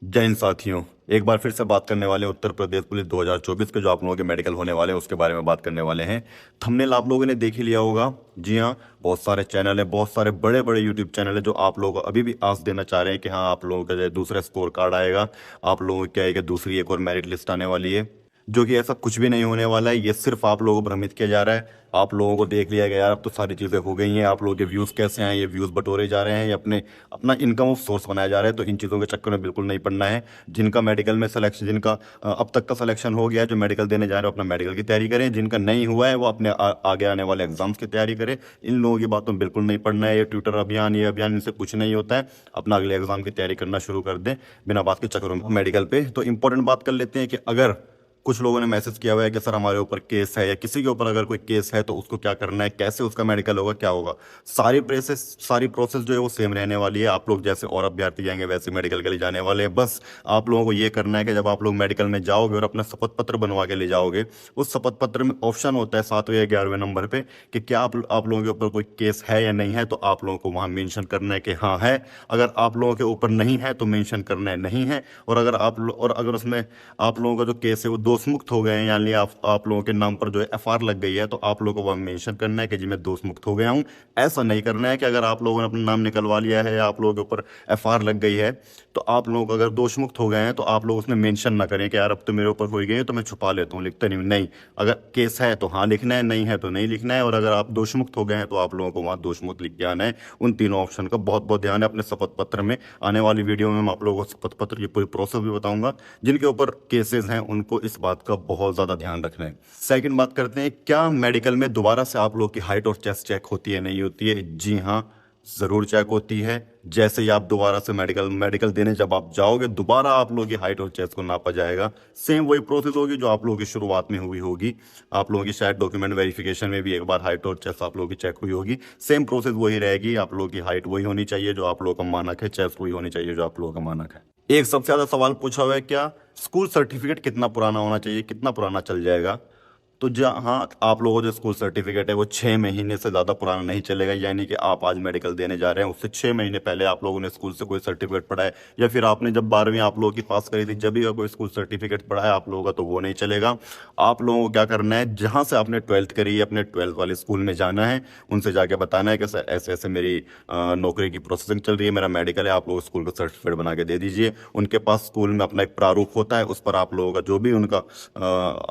जय हिंद साथियों। एक बार फिर से बात करने वाले हैं उत्तर प्रदेश पुलिस 2024 के जो आप लोगों के मेडिकल होने वाले हैं उसके बारे में बात करने वाले हैं। थंबनेल आप लोगों ने देख ही लिया होगा। जी हाँ, बहुत सारे चैनल हैं, बहुत सारे बड़े बड़े यूट्यूब चैनल हैं जो आप लोगों को अभी भी आस देना चाह रहे हैं कि हाँ आप लोगों का जो है दूसरा स्कोर कार्ड आएगा, आप लोगों को क्या है कि दूसरी एक और मेरिट लिस्ट आने वाली है। जो कि ऐसा कुछ भी नहीं होने वाला है, ये सिर्फ आप लोगों को भ्रमित किया जा रहा है। आप लोगों को देख लिया गया यार, अब तो सारी चीज़ें हो गई हैं। आप लोगों के व्यूज़ कैसे हैं, ये व्यूज़ बटोरे जा रहे हैं, ये अपने अपना इनकम ऑफ सोर्स बनाया जा रहा है। तो इन चीज़ों के चक्कर में बिल्कुल नहीं पड़ना है। जिनका मेडिकल में सिलेक्शन, जिनका अब तक का सिलेक्शन हो गया है, जो मेडिकल देने जा रहे हो अपना मेडिकल की तैयारी करें। जिनका नहीं हुआ है वो अपने आगे आने वाले एग्जाम्स की तैयारी करें। इन लोगों की बातों में बिल्कुल नहीं पड़ना है। ये ट्विटर अभियान, ये अभियान, इनसे कुछ नहीं होता है। अपना अगले एग्जाम की तैयारी करना शुरू कर दें बिना बात के चक्करों में मेडिकल पे। तो इंपॉर्टेंट बात कर लेते हैं कि अगर कुछ लोगों ने मैसेज किया हुआ है कि सर हमारे ऊपर केस है, या किसी के ऊपर अगर कोई केस है तो उसको क्या करना है, कैसे उसका मेडिकल होगा, क्या होगा। सारी प्रोसेस जो है वो सेम रहने वाली है। आप लोग जैसे और अभ्यर्थी जाएंगे वैसे मेडिकल के लिए जाने वाले हैं। बस आप लोगों को ये करना है कि जब आप लोग मेडिकल में जाओगे और अपना शपथ पत्र बनवा के ले जाओगे, उस शपथ पत्र में ऑप्शन होता है 7वें या 11वें नंबर पे कि क्या आप लोगों के ऊपर कोई केस है या नहीं है। तो आप लोगों को वहाँ मेंशन करना है कि हाँ है। अगर आप लोगों के ऊपर नहीं है तो मेंशन करना है नहीं है। और अगर उसमें आप लोगों का जो केस है वो दोष मुक्त हो गए हैं, यानी आप लोगों के नाम पर जो है एफआर लग गई है, तो आप लोगों को वह मेंशन करना है कि जी मैं दोष मुक्त हो गया हूं। ऐसा नहीं करना है कि अगर आप लोगों ने अपना नाम निकलवा लिया है या आप लोगों के ऊपर एफआर लग गई है, तो आप लोग अगर दोष मुक्त हो गए हैं तो आप लोग उसमें मेंशन ना करें कि यार अब तो मेरे ऊपर हो ही गई है तो मैं छुपा लेता हूँ, लिखते नहीं। अगर केस है तो हाँ लिखना है, नहीं है तो नहीं लिखना है। और अगर आप दोष मुक्त हो गए हैं तो आप लोगों को वहाँ दोष मुक्त लिख के आना है। उन तीनों ऑप्शन का बहुत बहुत ध्यान है अपने शपथ पत्र में। आने वाली वीडियो में मैं आप लोगों को शपथ पत्र की पूरी प्रोसेस भी बताऊंगा। जिनके ऊपर केसेस हैं उनको इस बात का बहुत ज़्यादा ध्यान रखना है। सेकंड बात करते हैं, क्या मेडिकल में दोबारा से आप लोग की हाइट और चेस्ट चेक होती है, नहीं होती है। जी हाँ, ज़रूर चेक होती है। जैसे ही आप दोबारा से मेडिकल देने जब आप जाओगे, दोबारा आप लोगों की हाइट और चेस्ट को नापा जाएगा। सेम वही प्रोसेस होगी जो आप लोगों की शुरुआत में हुई होगी। आप लोगों की शायद डॉक्यूमेंट वेरिफिकेशन में भी एक बार हाइट और चेस्ट आप लोगों की चेक हुई होगी। सेम प्रोसेस वही रहेगी। आप लोगों की हाइट वही होनी चाहिए जो आप लोगों का मानक है, चेस्ट वही होनी चाहिए जो आप लोगों का मानक है। एक सबसे ज़्यादा सवाल पूछा हुआ है, क्या स्कूल सर्टिफिकेट कितना पुराना होना चाहिए, कितना पुराना चल जाएगा। तो जहाँ आप लोगों का जो स्कूल सर्टिफिकेट है वो 6 महीने से ज़्यादा पुराना नहीं चलेगा। यानी कि आप आज मेडिकल देने जा रहे हैं, उससे 6 महीने पहले आप लोगों ने स्कूल से कोई सर्टिफिकेट पढ़ा है, या फिर आपने जब 12वीं आप लोगों की पास करी थी जब भी कोई स्कूल सर्टिफिकेट पढ़ा है आप लोगों का, तो वो नहीं चलेगा। आप लोगों को क्या करना है, जहाँ से आपने 12th करी है अपने 12th वाले स्कूल में जाना है, उनसे जाके बताना है कि सर ऐसे ऐसे मेरी नौकरी की प्रोसेसिंग चल रही है, मेरा मेडिकल है, आप लोग स्कूल का सर्टिफिकेट बना के दे दीजिए। उनके पास स्कूल में अपना एक प्रारूप होता है, उस पर आप लोगों का जो भी उनका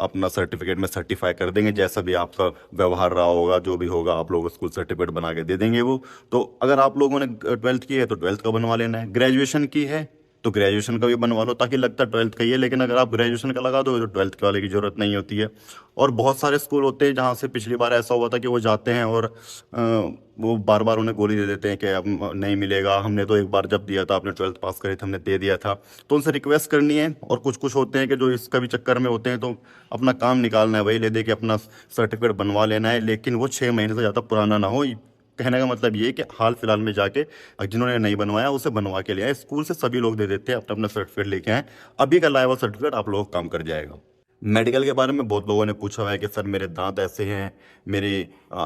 अपना सर्टिफिकेट में सर्टिफाई कर देंगे। जैसा भी आपका व्यवहार रहा होगा, जो भी होगा, आप लोग स्कूल सर्टिफिकेट बना के दे देंगे वो। तो अगर आप लोगों ने 12th की है तो 12th का बनवा लेना है। ग्रेजुएशन की है तो ग्रेजुएशन का भी बनवा लो, ताकि लगता है 12th का ही है, लेकिन अगर आप ग्रेजुएशन का लगा दो तो 12th के वाले की जरूरत नहीं होती है। और बहुत सारे स्कूल होते हैं जहाँ से पिछली बार ऐसा हुआ था कि वो जाते हैं और वो बार बार उन्हें गोली दे देते हैं कि अब नहीं मिलेगा, हमने तो एक बार जब दिया था, आपने 12th पास करी थी, हमने दे दिया था। तो उनसे रिक्वेस्ट करनी है। और कुछ कुछ होते हैं कि जो इसका भी चक्कर में होते हैं, तो अपना काम निकालना है, वही ले दे के अपना सर्टिफिकेट बनवा लेना है, लेकिन वो 6 महीने से ज़्यादा पुराना ना हो। कहने का मतलब ये कि हाल फिलहाल में जाके जिन्होंने नहीं बनवाया उसे बनवा के ले आए। स्कूल से सभी लोग दे देते हैं, अपना अपना सर्टिफिकेट लेके आए। अभी का लाया हुआ सर्टिफिकेट आप लोगों को काम कर जाएगा। मेडिकल के बारे में बहुत लोगों ने पूछा हुआ है कि सर मेरे दांत ऐसे हैं, मेरी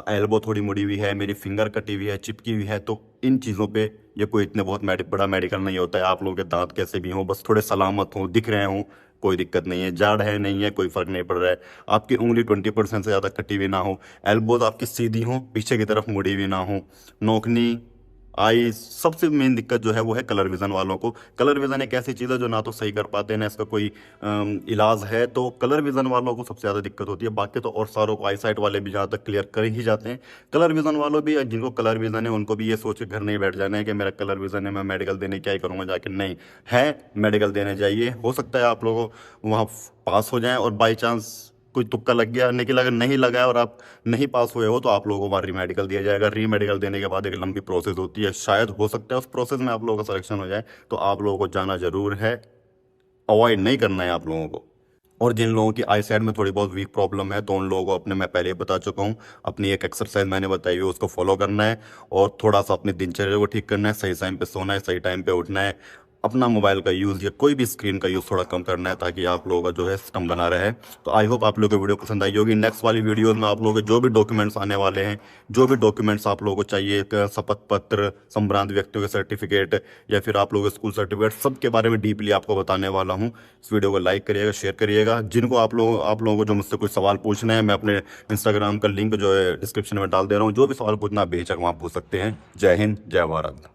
एल्बो थोड़ी मुड़ी हुई है, मेरी फिंगर कटी हुई है, चिपकी हुई है। तो इन चीज़ों पे ये कोई इतने बहुत बड़ा मेडिकल नहीं होता है। आप लोगों के दांत कैसे भी हों, बस थोड़े सलामत हों, दिख रहे हों, कोई दिक्कत नहीं है। जाड़ है नहीं है, कोई फर्क नहीं पड़ रहा है। आपकी उंगली 20% से ज़्यादा कटी हुई ना हो, एल्बोज आपकी सीधी हो, पीछे की तरफ मुड़ी हुई ना हो, नोकनी, आई, सबसे मेन दिक्कत जो है वो है कलर विज़न वालों को। कलर विज़न एक ऐसी चीज़ है जो ना तो सही कर पाते हैं ना इसका कोई इलाज है। तो कलर विज़न वालों को सबसे ज़्यादा दिक्कत होती है। बाकी तो और सारों को, आई साइट वाले भी जहाँ तक क्लियर कर ही जाते हैं। कलर विज़न वालों भी, जिनको कलर विज़न है उनको भी ये सोच के घर नहीं बैठ जाना है कि मेरा कलर विज़न है, मैं मेडिकल देने क्या ही करूँगा जाके। नहीं है, मेडिकल देने जाइए। हो सकता है आप लोगों वहाँ पास हो जाएँ, और बाई चांस कोई तुक्का लग गया, लेकिन अगर नहीं लगा है और आप नहीं पास हुए हो तो आप लोगों को वहाँ री मेडिकल दिया जाएगा। री मेडिकल देने के बाद एक लंबी प्रोसेस होती है, शायद हो सकता है उस प्रोसेस में आप लोगों का सिलेक्शन हो जाए। तो आप लोगों को जाना जरूर है, अवॉइड नहीं करना है आप लोगों को। और जिन लोगों की आई साइड में थोड़ी बहुत वीक प्रॉब्लम है तो उन लोगों को अपने, मैं पहले ही बता चुका हूँ, अपनी एक एक्सरसाइज मैंने बताई हुई उसको फॉलो करना है, और थोड़ा सा अपनी दिनचर्या को ठीक करना है। सही टाइम पे सोना है, सही टाइम पे उठना है, अपना मोबाइल का यूज़ या कोई भी स्क्रीन का यूज़ थोड़ा कम करना है, ताकि आप लोगों का जो है सिस्टम बना रहे। तो आई होप आप लोगों को वीडियो पसंद आई होगी। नेक्स्ट वाली वीडियो में आप लोगों के जो भी डॉक्यूमेंट्स आने वाले हैं, जो भी डॉक्यूमेंट्स आप लोगों को चाहिए, शपथ पत्र, संभ्रांत व्यक्तियों के सर्टिफिकेट या फिर आप लोगों के स्कूल सर्टिफिकेट, सबके बारे में डीपली आपको बताने वाला हूँ। इस वीडियो को लाइक करिएगा, शेयर करिएगा। जिनको आप लोगों को जो मुझसे कुछ सवाल पूछने हैं, मैं अपने इंस्टाग्राम का लिंक जो है डिस्क्रिप्शन में डाल दे रहा हूँ। जो भी सवाल पूछना आप बेझिझक वहाँ पूछ सकते हैं। जय हिंद, जय भारत।